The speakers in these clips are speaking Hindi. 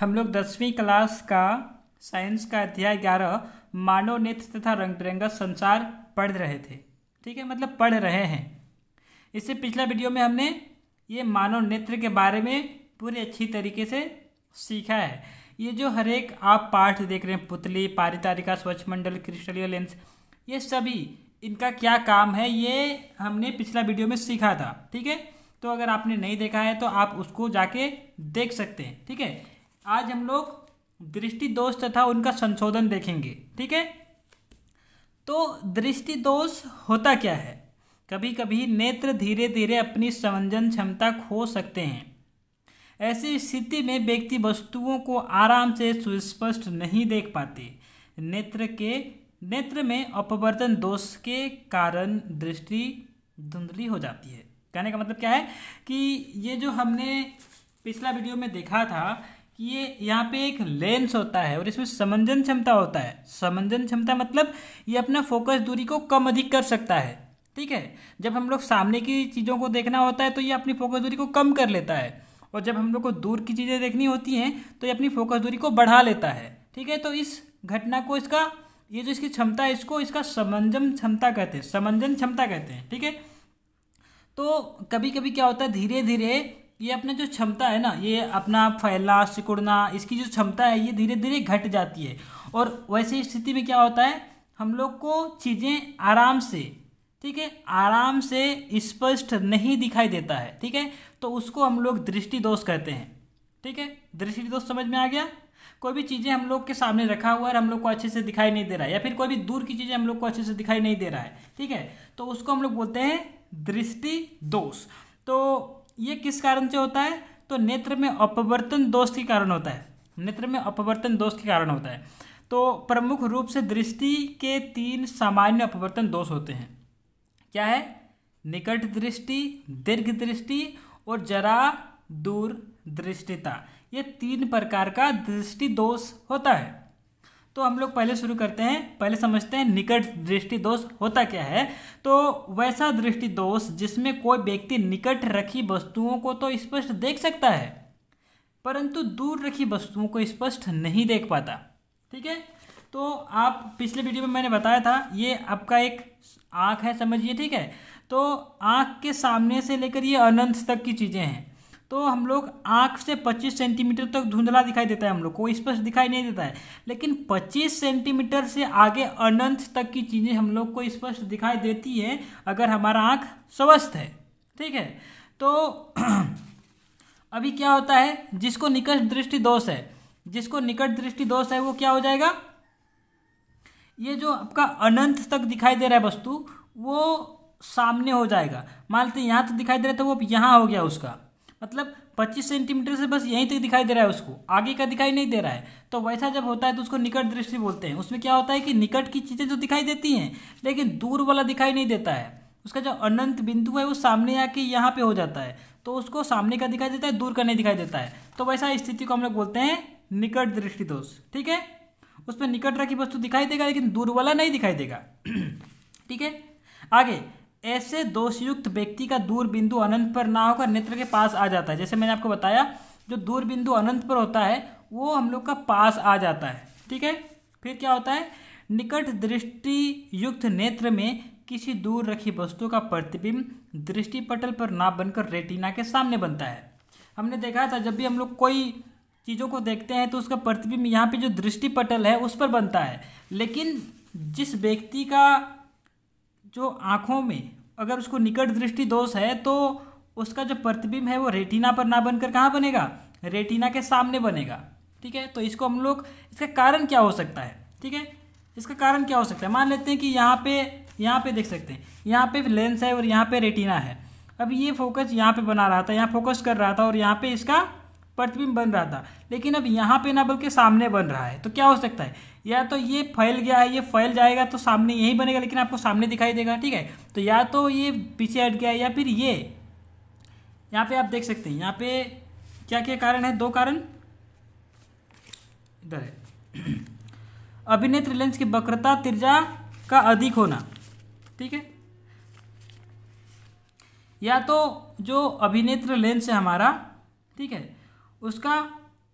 हम लोग 10वीं क्लास का साइंस का अध्याय 11 मानव नेत्र तथा रंग बिरंगा संसार पढ़ रहे थे। ठीक है, मतलब पढ़ रहे हैं। इससे पिछला वीडियो में हमने ये मानव नेत्र के बारे में पूरी अच्छी तरीके से सीखा है। ये जो हर एक आप पाठ देख रहे हैं, पुतली, पारितारिका, स्वच्छमंडल, क्रिस्टलीय लेंस, ये सभी इनका क्या काम है ये हमने पिछला वीडियो में सीखा था। ठीक है, तो अगर आपने नहीं देखा है तो आप उसको जाके देख सकते हैं। ठीक है, आज हम लोग दृष्टि दोष तथा उनका संशोधन देखेंगे। ठीक है, तो दृष्टि दोष होता क्या है? कभी कभी नेत्र धीरे धीरे अपनी संवेदन क्षमता खो सकते हैं। ऐसी स्थिति में व्यक्ति वस्तुओं को आराम से सुस्पष्ट नहीं देख पाते। नेत्र में अपवर्तन दोष के कारण दृष्टि धुंधली हो जाती है। कहने का मतलब क्या है कि ये जो हमने पिछला वीडियो में देखा था कि ये यहाँ पे एक लेंस होता है और इसमें समंजन क्षमता होता है। समंजन क्षमता मतलब ये अपना फोकस दूरी को कम अधिक कर सकता है। ठीक है, जब हम लोग सामने की चीज़ों को देखना होता है तो ये अपनी फोकस दूरी को कम कर लेता है, और जब हम लोग को दूर की चीज़ें देखनी होती हैं तो ये अपनी फोकस दूरी को बढ़ा लेता है। ठीक है, तो इस घटना को ये जो इसकी क्षमता है इसका समंजन क्षमता कहते हैं, समंजन क्षमता कहते हैं। ठीक है, तो कभी कभी क्या होता है, धीरे धीरे ये अपना जो क्षमता है ना, ये अपना फैलना सिकुड़ना, इसकी जो क्षमता है ये धीरे धीरे घट जाती है। और वैसी स्थिति में क्या होता है, हम लोग को चीज़ें आराम से, ठीक है, आराम से स्पष्ट नहीं दिखाई देता है। ठीक है, तो उसको हम लोग दृष्टि दोष कहते हैं। ठीक है, दृष्टि दोष समझ में आ गया? कोई भी चीज़ें हम लोग के सामने रखा हुआ है, हम लोग को अच्छे से दिखाई नहीं दे रहा है, या फिर कोई भी दूर की चीज़ें हम लोग को अच्छे से दिखाई नहीं दे रहा है। ठीक है, तो उसको हम लोग बोलते हैं दृष्टि दोष। तो ये किस कारण से होता है? तो नेत्र में अपवर्तन दोष के कारण होता है। नेत्र में अपवर्तन दोष के कारण होता है। तो प्रमुख रूप से दृष्टि के 3 सामान्य अपवर्तन दोष होते हैं। क्या है? निकट दृष्टि, दीर्घ दृष्टि और जरा दूर दृष्टिता। ये 3 प्रकार का दृष्टि दोष होता है। तो हम लोग पहले शुरू करते हैं, पहले समझते हैं निकट दृष्टि दोष होता क्या है। तो वैसा दृष्टि दोष जिसमें कोई व्यक्ति निकट रखी वस्तुओं को तो स्पष्ट देख सकता है, परंतु दूर रखी वस्तुओं को स्पष्ट नहीं देख पाता। ठीक है, तो आप पिछले वीडियो में मैंने बताया था, ये आपका एक आँख है, समझिए। ठीक है, तो आँख के सामने से लेकर ये अनंत तक की चीज़ें हैं। तो हम लोग आँख से 25 सेंटीमीटर तक धुंधला दिखाई देता है, हम लोग को स्पष्ट दिखाई नहीं देता है। लेकिन 25 सेंटीमीटर से आगे अनंत तक की चीज़ें हम लोग को स्पष्ट दिखाई देती है अगर हमारा आँख स्वस्थ है। ठीक है, तो अभी क्या होता है, जिसको निकट दृष्टि दोष है, जिसको निकट दृष्टि दोष है वो क्या हो जाएगा, ये जो आपका अनंत तक दिखाई दे रहा है वस्तु वो सामने हो जाएगा। मान लेते यहाँ तक दिखाई दे रहा है तो वो यहाँ हो गया उसका, मतलब 25 सेंटीमीटर से बस यहीं तक दिखाई दे रहा है, उसको आगे का दिखाई नहीं दे रहा है। तो वैसा जब होता है तो उसको निकट दृष्टि बोलते हैं। उसमें क्या होता है कि निकट की चीज़ें जो दिखाई देती हैं लेकिन दूर वाला दिखाई नहीं देता है, उसका जो अनंत बिंदु है वो सामने आके यहाँ पे हो जाता है, तो उसको सामने का दिखाई देता है, दूर का नहीं दिखाई देता है। तो वैसा स्थिति को हम लोग बोलते हैं निकट दृष्टि दोष। ठीक है, उसमें निकट रखी वस्तु दिखाई देगा लेकिन दूर वाला नहीं दिखाई देगा। ठीक है, आगे ऐसे दोषयुक्त व्यक्ति का दूर बिंदु अनंत पर ना होकर नेत्र के पास आ जाता है। जैसे मैंने आपको बताया, जो दूर बिंदु अनंत पर होता है वो हम लोग का पास आ जाता है। ठीक है, फिर क्या होता है, निकट दृष्टि युक्त नेत्र में किसी दूर रखी वस्तु का प्रतिबिंब दृष्टि पटल पर ना बनकर रेटिना के सामने बनता है। हमने देखा था जब भी हम लोग कोई चीज़ों को देखते हैं तो उसका प्रतिबिंब यहाँ पे जो दृष्टि पटल है उस पर बनता है। लेकिन जिस व्यक्ति का जो आँखों में अगर उसको निकट दृष्टि दोष है तो उसका जो प्रतिबिंब है वो रेटिना पर ना बनकर कहाँ बनेगा, रेटिना के सामने बनेगा। ठीक है, तो इसको हम लोग, इसका कारण क्या हो सकता है? ठीक है, इसका कारण क्या हो सकता है, मान लेते हैं कि यहाँ पे देख सकते हैं, यहाँ पे लेंस है और यहाँ पे रेटिना है। अब ये फोकस यहाँ पे बना रहा था, यहाँ फोकस कर रहा था और यहाँ पे इसका प्रतिबिंब बन रहा था, लेकिन अब यहाँ पे ना बल्कि सामने बन रहा है। तो क्या हो सकता है, या तो ये फैल गया है, ये फैल जाएगा तो सामने यही बनेगा लेकिन आपको सामने दिखाई देगा। ठीक है, तो या तो ये पीछे हट गया या फिर ये यहाँ पे आप देख सकते हैं, यहाँ पे क्या क्या कारण है, 2 कारण इधर है। अभिनेत्र लेंस की वक्रता त्रिज्या का अधिक होना। ठीक है, या तो जो अभिनेत्र लेंस है हमारा, ठीक है, उसका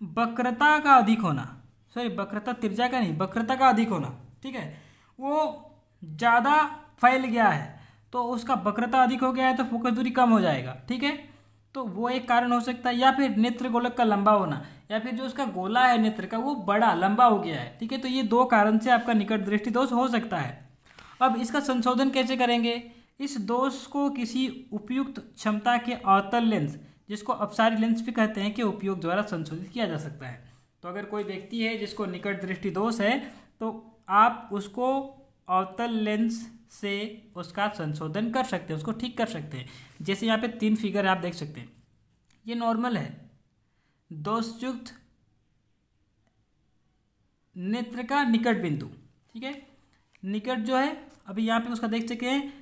वक्रता का अधिक होना, सॉरी वक्रता त्रिज्या का नहीं, वक्रता का अधिक होना, ठीक है, वो ज़्यादा फैल गया है तो उसका वक्रता अधिक हो गया है तो फोकस दूरी कम हो जाएगा, ठीक है। तो वो एक कारण हो सकता है, या फिर नेत्र गोलक का लंबा होना, या फिर जो उसका गोला है नेत्र का वो बड़ा लंबा हो गया है, ठीक है। तो ये दो कारण से आपका निकट दृष्टि दोष हो सकता है। अब इसका संशोधन कैसे करेंगे? इस दोष को किसी उपयुक्त क्षमता के अवतल लेंस, जिसको अपसारी लेंस भी कहते हैं, के उपयोग द्वारा संशोधित किया जा सकता है। तो अगर कोई व्यक्ति है जिसको निकट दृष्टि दोष है तो आप उसको अवतल लेंस से उसका संशोधन कर सकते हैं, उसको ठीक कर सकते हैं। जैसे यहाँ पे 3 फिगर आप देख सकते हैं, ये नॉर्मल है, दोषयुक्त नेत्र का निकट बिंदु, ठीक है। निकट जो है अभी यहाँ पे उसका देख सकते हैं,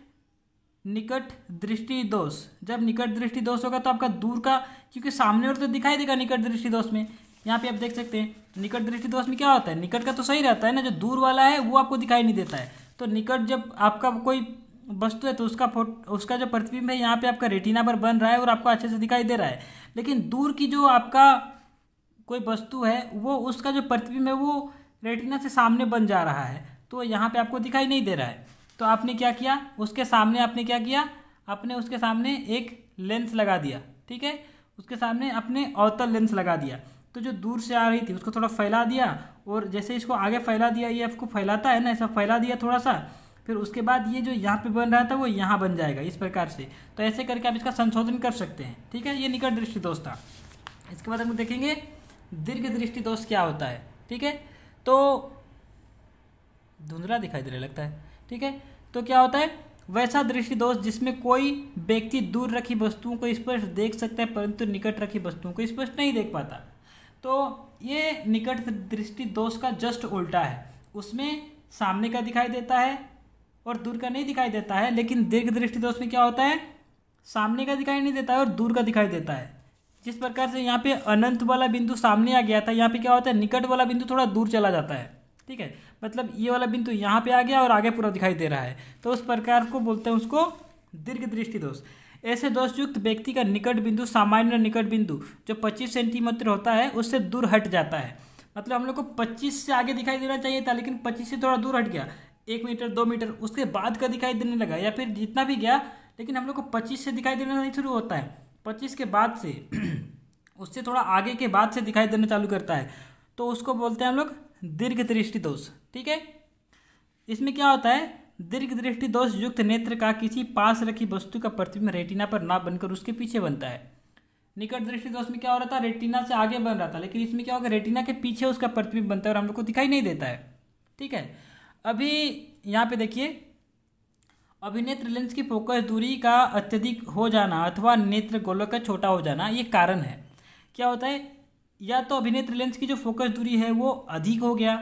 निकट दृष्टि दोष। जब निकट दृष्टि दोष होगा तो आपका दूर का, क्योंकि सामने और तो दिखाई देगा निकट दृष्टि दोष में। यहाँ पे आप देख सकते हैं निकट दृष्टि दोष में क्या होता है, निकट का तो सही रहता है ना, जो दूर वाला है वो आपको दिखाई नहीं देता है। तो निकट जब आपका कोई वस्तु है तो उसका जो प्रतिबिंब है यहाँ पे आपका रेटिना पर बन रहा है और आपको अच्छे से दिखाई दे रहा है, लेकिन दूर की जो आपका कोई वस्तु है वो उसका जो प्रतिबिंब है वो रेटिना से सामने बन जा रहा है, तो यहाँ पे आपको दिखाई नहीं दे रहा है। तो आपने क्या किया, उसके सामने आपने क्या किया, आपने उसके सामने एक लेंस लगा दिया, ठीक है, उसके सामने आपने अवतल लेंस लगा दिया। तो जो दूर से आ रही थी उसको थोड़ा फैला दिया, और जैसे इसको आगे फैला दिया, ये आपको फैलाता है ना, ऐसा फैला दिया थोड़ा सा, फिर उसके बाद ये जो यहाँ पे बन रहा था वो यहाँ बन जाएगा इस प्रकार से। तो ऐसे करके आप इसका संशोधन कर सकते हैं, ठीक है। ये निकट दृष्टि दोष था। इसके बाद हम देखेंगे दीर्घ दृष्टि दोष क्या होता है, ठीक है। तो धुंधला दिखाई देने लगता है, ठीक है। तो क्या होता है, वैसा दृष्टि दोष जिसमें कोई व्यक्ति दूर रखी वस्तुओं को स्पष्ट देख सकता है परंतु निकट रखी वस्तुओं को स्पष्ट नहीं देख पाता। तो ये निकट दृष्टि दोष का जस्ट उल्टा है, उसमें सामने का दिखाई देता है और दूर का नहीं दिखाई देता है। लेकिन दीर्घ दृष्टि दोष में क्या होता है, सामने का दिखाई नहीं देता है और दूर का दिखाई देता है। जिस प्रकार से यहाँ पे अनंत वाला बिंदु सामने आ गया था, यहाँ पे क्या होता है, निकट वाला बिंदु थोड़ा दूर चला जाता है, ठीक है। मतलब ये वाला बिंदु यहाँ पे आ गया और आगे पूरा दिखाई दे रहा है, तो उस प्रकार को बोलते हैं उसको दीर्घ दृष्टि दोष। ऐसे दोषयुक्त व्यक्ति का निकट बिंदु सामान्य निकट बिंदु जो 25 सेंटीमीटर होता है उससे दूर हट जाता है। मतलब हम लोग को 25 से आगे दिखाई देना चाहिए था, लेकिन 25 से थोड़ा दूर हट गया, 1 मीटर 2 मीटर उसके बाद का दिखाई देने लगा, या फिर जितना भी गया, लेकिन हम लोग को 25 से दिखाई देना नहीं शुरू होता है, 25 के बाद से उससे थोड़ा आगे के बाद से दिखाई देना चालू करता है, तो उसको बोलते हैं हम लोग दीर्घ दृष्टि दोष, ठीक है। इसमें क्या होता है, दीर्घ दृष्टि दोष युक्त नेत्र का किसी पास रखी वस्तु का प्रतिबिंब रेटिना पर ना बनकर उसके पीछे बनता है। निकट दृष्टि दोष में क्या हो रहा था, रेटिना से आगे बन रहा था, लेकिन इसमें क्या होगा, रेटिना के पीछे उसका प्रतिबिंब बनता है और हम लोग को दिखाई नहीं देता है, ठीक है। अभी यहाँ पे देखिए, अभिनेत्र लेंस की फोकस दूरी का अत्यधिक हो जाना अथवा नेत्र गोलक का छोटा हो जाना ये कारण है। क्या होता है, या तो अभिनेत्र लेंस की जो फोकस दूरी है वो अधिक हो गया,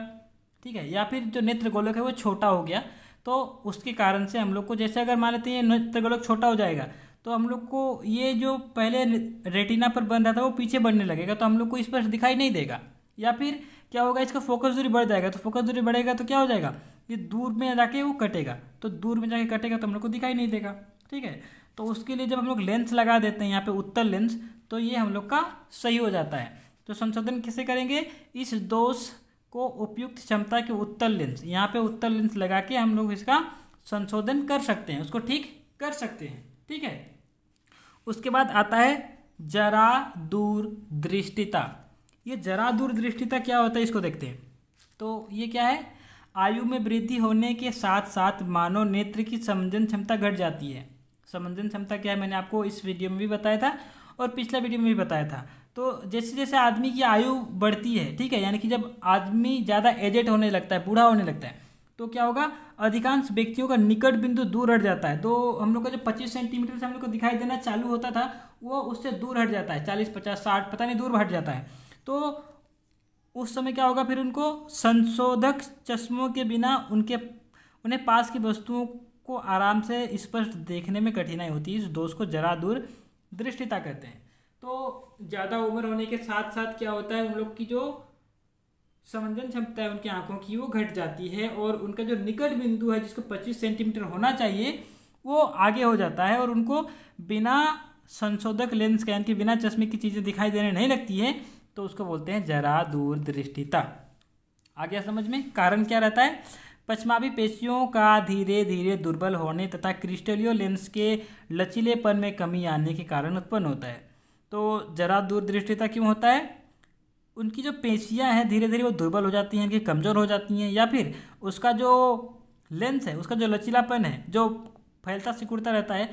ठीक है, या फिर जो नेत्र गोलक है वो छोटा हो गया। तो उसके कारण से हम लोग को, जैसे अगर मान लेते हैं नेत्र गोलक छोटा हो जाएगा तो हम लोग को ये जो पहले रेटिना पर बन रहा था वो पीछे बढ़ने लगेगा, तो हम लोग को स्पष्ट दिखाई नहीं देगा। या फिर क्या होगा, इसका फोकस दूरी बढ़ जाएगा, तो फोकस दूरी बढ़ेगा तो क्या हो जाएगा, ये दूर में जाके वो कटेगा, तो दूर में जाके कटेगा तो हम लोग को दिखाई नहीं देगा, ठीक है। तो उसके लिए जब हम लोग लेंस लगा देते हैं यहाँ पे उत्तल लेंस, तो ये हम लोग का सही हो जाता है। तो संशोधन कैसे करेंगे, इस दोष को उपयुक्त क्षमता के उत्तल लेंस, यहाँ पे उत्तल लेंस लगा के हम लोग इसका संशोधन कर सकते हैं, उसको ठीक कर सकते हैं, ठीक है। उसके बाद आता है जरा दूर दृष्टिता। ये जरा दूर दृष्टिता क्या होता है इसको देखते हैं। तो ये क्या है, आयु में वृद्धि होने के साथ साथ मानव नेत्र की समंजन क्षमता घट जाती है। समंजन क्षमता क्या है मैंने आपको इस वीडियो में भी बताया था और पिछला वीडियो में भी बताया था। तो जैसे जैसे आदमी की आयु बढ़ती है, ठीक है, यानी कि जब आदमी ज़्यादा एजेड होने लगता है, बूढ़ा होने लगता है, तो क्या होगा, अधिकांश व्यक्तियों का निकट बिंदु दूर हट जाता है। तो हम लोग का जो 25 सेंटीमीटर से हम लोग को दिखाई देना चालू होता था वो उससे दूर हट जाता है, 40 50 60 पता नहीं दूर हट जाता है। तो उस समय क्या होगा, फिर उनको संशोधक चश्मों के बिना उन्हें पास की वस्तुओं को आराम से स्पष्ट देखने में कठिनाई होती है। इस दोष को जरा दूर दृष्टिता कहते हैं। तो ज़्यादा उम्र होने के साथ साथ क्या होता है, उन लोग की जो समंजन क्षमता है उनकी आंखों की वो घट जाती है और उनका जो निकट बिंदु है जिसको 25 सेंटीमीटर होना चाहिए वो आगे हो जाता है और उनको बिना संशोधक लेंस के यानी कि बिना चश्मे की चीज़ें दिखाई देने नहीं लगती है। तो उसको बोलते हैं जरा दूरदृष्टिता। आ गया समझ में? कारण क्या रहता है? पश्चमाभी पेशियों का धीरे धीरे दुर्बल होने तथा क्रिस्टलियो लेंस के लचीलेपन में कमी आने के कारण उत्पन्न होता है। तो जरा दूरदृष्टिता क्यों होता है? उनकी जो पेशियां हैं धीरे धीरे वो दुर्बल हो जाती हैं, इनकी कमज़ोर हो जाती हैं, या फिर उसका जो लेंस है, उसका जो लचीलापन है, जो फैलता सिकुड़ता रहता है,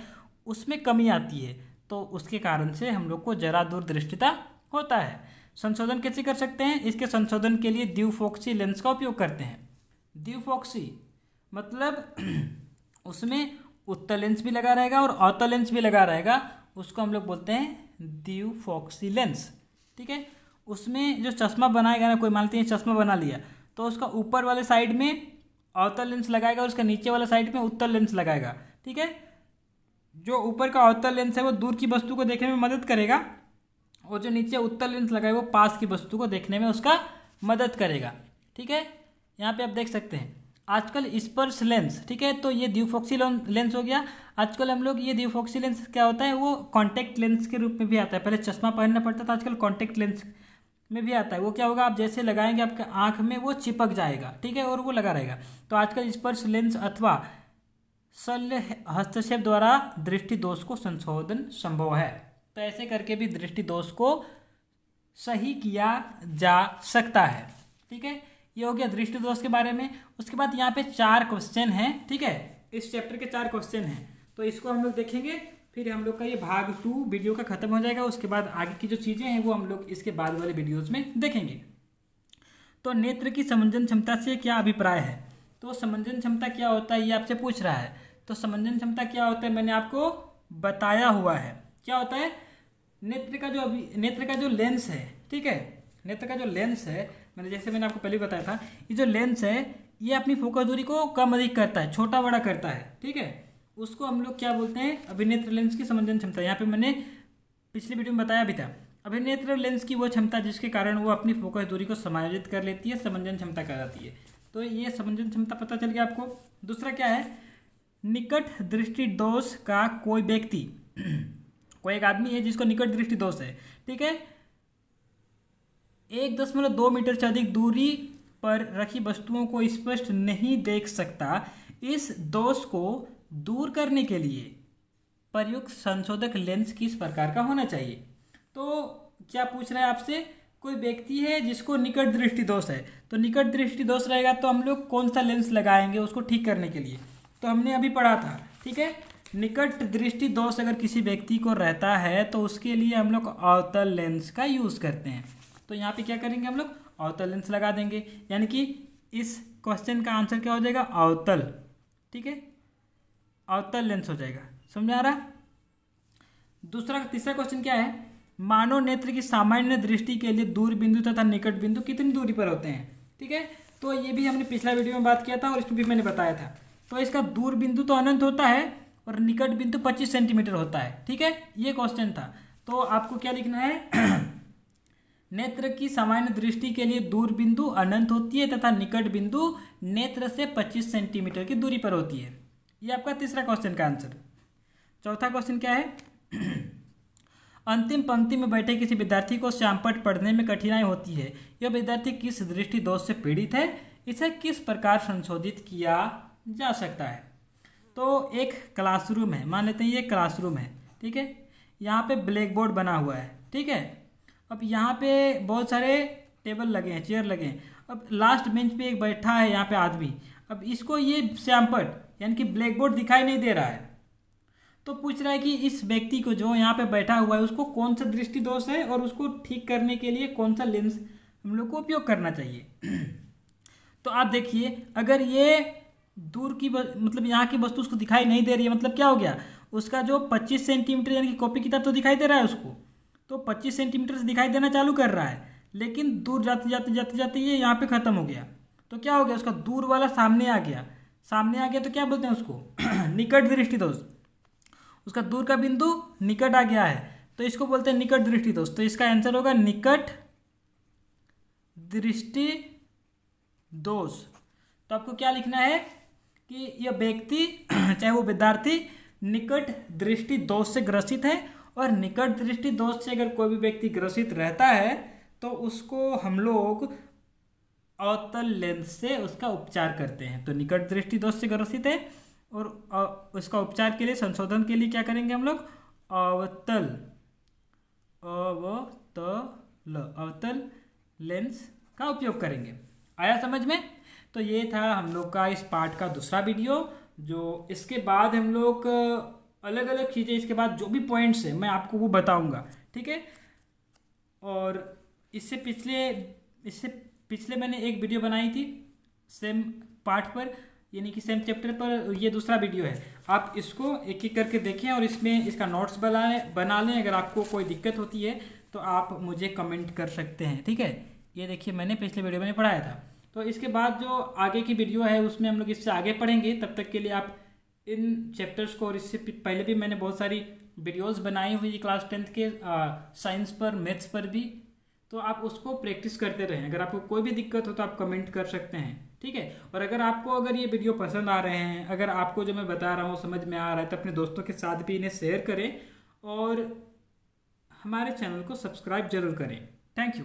उसमें कमी आती है। तो उसके कारण से हम लोग को जरा दूरदृष्टिता होता है। संशोधन कैसे कर सकते हैं? इसके संशोधन के लिए द्विफोक्सी लेंस का उपयोग करते हैं। द्विफोक्सी मतलब उसमें उत्तल लेंस भी लगा रहेगा और अवतल लेंस भी लगा रहेगा, उसको हम लोग बोलते हैं द्विफोक्सी लेंस। ठीक है, उसमें जो चश्मा बनाएगा ना, कोई मानते हैं चश्मा बना लिया, तो उसका ऊपर वाले साइड में अवतल लेंस लगाएगा और उसका नीचे वाला साइड में उत्तल लेंस लगाएगा। ठीक है, जो ऊपर का अवतल लेंस है वो दूर की वस्तु को देखने में मदद करेगा, और जो नीचे उत्तल लेंस लगाएगा वो पास की वस्तु को देखने में उसका मदद करेगा। ठीक है, यहाँ पे आप देख सकते हैं आजकल स्पर्श लेंस, ठीक है, तो ये द्विफोक्सी लेंस हो गया। आजकल हम लोग ये द्विफोक्सी लेंस क्या होता है, वो कॉन्टैक्ट लेंस के रूप में भी आता है। पहले चश्मा पहनना पड़ता था, आजकल कॉन्टैक्ट लेंस में भी आता है। वो क्या होगा, आप जैसे लगाएंगे आपके आंख में वो चिपक जाएगा, ठीक है, और वो लगा रहेगा। तो आजकल स्पर्श लेंस अथवा शल्य हस्तक्षेप द्वारा दृष्टि दोष को संशोधन संभव है। तो ऐसे करके भी दृष्टि दोष को सही किया जा सकता है। ठीक है, ये हो गया दृष्टि दोष के बारे में। उसके बाद यहाँ पे 4 क्वेश्चन हैं। ठीक है, इस चैप्टर के 4 क्वेश्चन हैं, तो इसको हम लोग देखेंगे, फिर हम लोग का ये भाग 2 वीडियो का खत्म हो जाएगा। उसके बाद आगे की जो चीज़ें हैं वो हम लोग इसके बाद वाले वीडियोज़ में देखेंगे। तो नेत्र की समंजन क्षमता से क्या अभिप्राय है? तो समंजन क्षमता क्या होता है ये आपसे पूछ रहा है। तो समंजन क्षमता क्या होता है मैंने आपको बताया हुआ है। क्या होता है, नेत्र का जो लेंस है, ठीक है, नेत्र का जो लेंस है, मैंने आपको पहले बताया था, ये जो लेंस है ये अपनी फोकस दूरी को कम अधिक करता है, छोटा बड़ा करता है। ठीक है, उसको हम लोग क्या बोलते हैं, अभिनेत्र लेंस की समंजन क्षमता। यहाँ पे मैंने पिछली वीडियो में बताया भी था, अभिनेत्र लेंस की वो क्षमता जिसके कारण वो अपनी फोकस दूरी को समायोजित कर लेती है, समंजन क्षमता कहलाती है। तो ये समंजन क्षमता पता चल गया आपको। दूसरा क्या है, निकट दृष्टि दोष का कोई व्यक्ति कोई एक आदमी है जिसको निकट दृष्टि दोष है, ठीक है, 1.2 मीटर से अधिक दूरी पर रखी वस्तुओं को स्पष्ट नहीं देख सकता। इस दोष को दूर करने के लिए प्रयुक्त संशोधक लेंस किस प्रकार का होना चाहिए? तो क्या पूछ रहा है आपसे, कोई व्यक्ति है जिसको निकट दृष्टि दोष है, तो निकट दृष्टि दोष रहेगा तो हम लोग कौन सा लेंस लगाएंगे उसको ठीक करने के लिए? तो हमने अभी पढ़ा था, ठीक है, निकट दृष्टि दोष अगर किसी व्यक्ति को रहता है तो उसके लिए हम लोग अवतल लेंस का यूज़ करते हैं। तो यहाँ पे क्या करेंगे, हम लोग अवतल लेंस लगा देंगे, यानी कि इस क्वेश्चन का आंसर क्या हो जाएगा, अवतल। ठीक है, अवतल लेंस हो जाएगा। समझ आ रहा? तीसरा क्वेश्चन क्या है, मानव नेत्र की सामान्य दृष्टि के लिए दूर बिंदु तथा निकट बिंदु कितनी दूरी पर होते हैं? ठीक है, तो ये भी हमने पिछला वीडियो में बात किया था और इसमें भी मैंने बताया था। तो इसका दूर बिंदु तो अनंत होता है और निकट बिंदु 25 सेंटीमीटर होता है। ठीक है, ये क्वेश्चन था। तो आपको क्या लिखना है नेत्र की सामान्य दृष्टि के लिए दूर बिंदु अनंत होती है तथा निकट बिंदु नेत्र से 25 सेंटीमीटर की दूरी पर होती है। ये आपका तीसरा क्वेश्चन का आंसर। चौथा क्वेश्चन क्या है अंतिम पंक्ति में बैठे किसी विद्यार्थी को श्यामपट्ट पढ़ने में कठिनाई होती है, यह विद्यार्थी किस दृष्टि दोष से पीड़ित है, इसे किस प्रकार संशोधित किया जा सकता है? तो एक क्लासरूम है, मान लेते हैं ये क्लासरूम है, ठीक है, यहाँ पे ब्लैक बोर्ड बना हुआ है, ठीक है, अब यहाँ पे बहुत सारे टेबल लगे हैं, चेयर लगे हैं, अब लास्ट बेंच पे एक बैठा है यहाँ पे आदमी, अब इसको ये श्यामपट्ट यानी कि ब्लैक बोर्ड दिखाई नहीं दे रहा है, तो पूछ रहा है कि इस व्यक्ति को जो यहाँ पे बैठा हुआ है उसको कौन सा दृष्टि दोष है और उसको ठीक करने के लिए कौन सा लेंस हम लोग को उपयोग करना चाहिए। तो आप देखिए, अगर ये दूर की मतलब यहाँ की वस्तु उसको दिखाई नहीं दे रही है, मतलब क्या हो गया, उसका जो 25 सेंटीमीटर यानी कि कॉपी किताब तो दिखाई दे रहा है उसको, तो 25 सेंटीमीटर से दिखाई देना चालू कर रहा है, लेकिन दूर जाते जाते जाते जाते ये यहाँ पे ख़त्म हो गया। तो क्या हो गया, उसका दूर वाला सामने आ गया, तो क्या बोलते हैं उसको निकट दृष्टि दोष। उसका दूर का बिंदु निकट आ गया है तो इसको बोलते हैं निकट दृष्टि दोष। तो इसका आंसर होगा निकट दृष्टि दोष। तो आपको क्या लिखना है कि यह व्यक्ति चाहे वो विद्यार्थी निकट दृष्टि दोष से ग्रसित है, और निकट दृष्टि दोष से अगर कोई भी व्यक्ति ग्रसित रहता है तो उसको हम लोग अवतल लेंस से उसका उपचार करते हैं। तो निकट दृष्टि दोष से ग्रसित है और उसका उपचार के लिए, संशोधन के लिए क्या करेंगे हम लोग, अवतल अवतल लेंस का उपयोग करेंगे। आया समझ में? तो ये था हम लोग का इस पार्ट का दूसरा वीडियो। जो इसके बाद हम लोग अलग अलग चीज़ें, इसके बाद जो भी पॉइंट्स है मैं आपको वो बताऊंगा, ठीक है। और इससे पिछले मैंने एक वीडियो बनाई थी सेम पार्ट पर, यानी कि सेम चैप्टर पर। ये दूसरा वीडियो है, आप इसको एक एक करके देखें और इसमें इसका नोट्स बना लें। अगर आपको कोई दिक्कत होती है तो आप मुझे कमेंट कर सकते हैं, ठीक है। ये देखिए मैंने पिछले वीडियो में पढ़ाया था। तो इसके बाद जो आगे की वीडियो है उसमें हम लोग इससे आगे पढ़ेंगे। तब तक के लिए आप इन चैप्टर्स को, और इससे पहले भी मैंने बहुत सारी वीडियोस बनाई हुई क्लास 10th के साइंस पर, मैथ्स पर भी, तो आप उसको प्रैक्टिस करते रहें। अगर आपको कोई भी दिक्कत हो तो आप कमेंट कर सकते हैं, ठीक है। और अगर ये वीडियो पसंद आ रहे हैं, अगर आपको जो मैं बता रहा हूँ समझ में आ रहा है, तो अपने दोस्तों के साथ भी इन्हें शेयर करें और हमारे चैनल को सब्सक्राइब जरूर करें। Thank you.